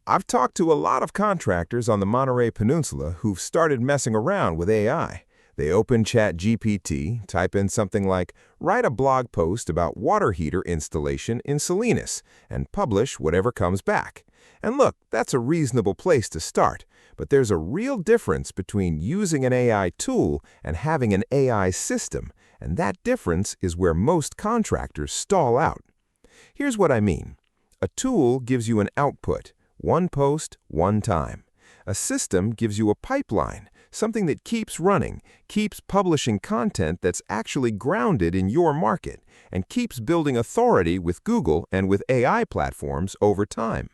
I've talked to a lot of contractors on the Monterey Peninsula who've started messing around with AI. They open ChatGPT, type in something like, write a blog post about water heater installation in Salinas, and publish whatever comes back. And look, that's a reasonable place to start, but there's a real difference between using an AI tool and having an AI system, and that difference is where most contractors stall out. Here's what I mean. A tool gives you an output, one post, one time. A system gives you a pipeline, something that keeps running, keeps publishing content that's actually grounded in your market, and keeps building authority with Google and with AI platforms over time.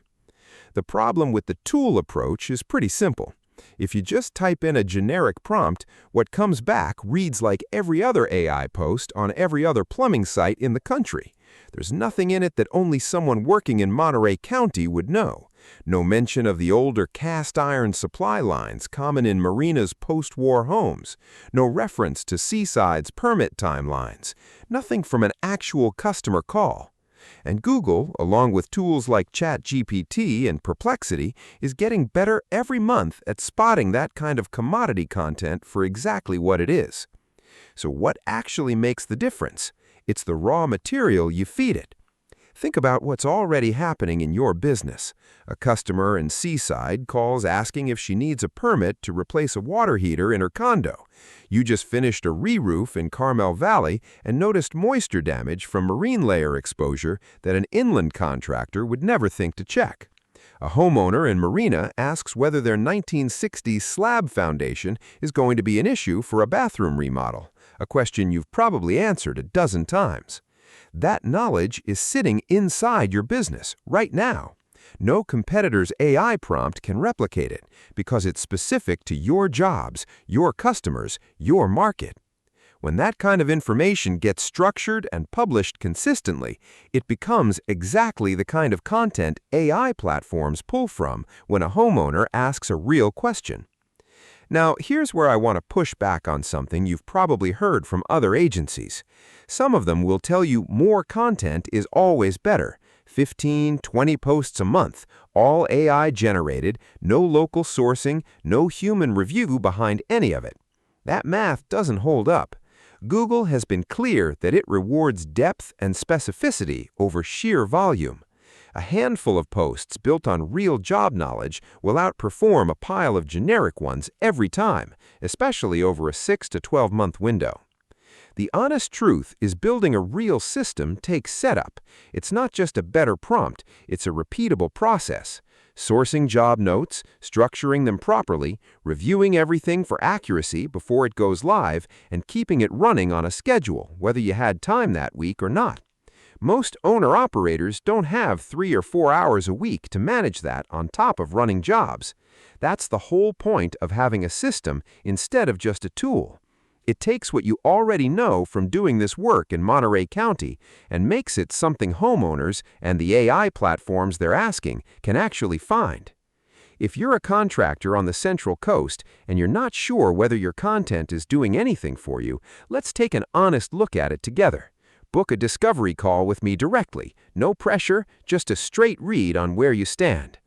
The problem with the tool approach is pretty simple. If you just type in a generic prompt, what comes back reads like every other AI post on every other plumbing site in the country. There's nothing in it that only someone working in Monterey County would know. No mention of the older cast iron supply lines common in marinas' post-war homes. No reference to Seaside's permit timelines. Nothing from an actual customer call. And Google, along with tools like ChatGPT and Perplexity, is getting better every month at spotting that kind of commodity content for exactly what it is. So what actually makes the difference? It's the raw material you feed it. Think about what's already happening in your business. A customer in Seaside calls asking if she needs a permit to replace a water heater in her condo. You just finished a re-roof in Carmel Valley and noticed moisture damage from marine layer exposure that an inland contractor would never think to check. A homeowner in Marina asks whether their 1960s slab foundation is going to be an issue for a bathroom remodel, a question you've probably answered a dozen times. That knowledge is sitting inside your business right now. No competitor's AI prompt can replicate it because it's specific to your jobs, your customers, your market. When that kind of information gets structured and published consistently, it becomes exactly the kind of content AI platforms pull from when a homeowner asks a real question. Now, here's where I want to push back on something you've probably heard from other agencies. Some of them will tell you more content is always better. 15, 20 posts a month, all AI generated, no local sourcing, no human review behind any of it. That math doesn't hold up. Google has been clear that it rewards depth and specificity over sheer volume. A handful of posts built on real job knowledge will outperform a pile of generic ones every time, especially over a 6 to 12-month window. The honest truth is building a real system takes setup. It's not just a better prompt, it's a repeatable process. Sourcing job notes, structuring them properly, reviewing everything for accuracy before it goes live, and keeping it running on a schedule, whether you had time that week or not. Most owner-operators don't have 3 or 4 hours a week to manage that on top of running jobs. That's the whole point of having a system instead of just a tool. It takes what you already know from doing this work in Monterey County and makes it something homeowners and the AI platforms they're asking can actually find. If you're a contractor on the Central Coast and you're not sure whether your content is doing anything for you, let's take an honest look at it together. Book a discovery call with me directly. No pressure, just a straight read on where you stand.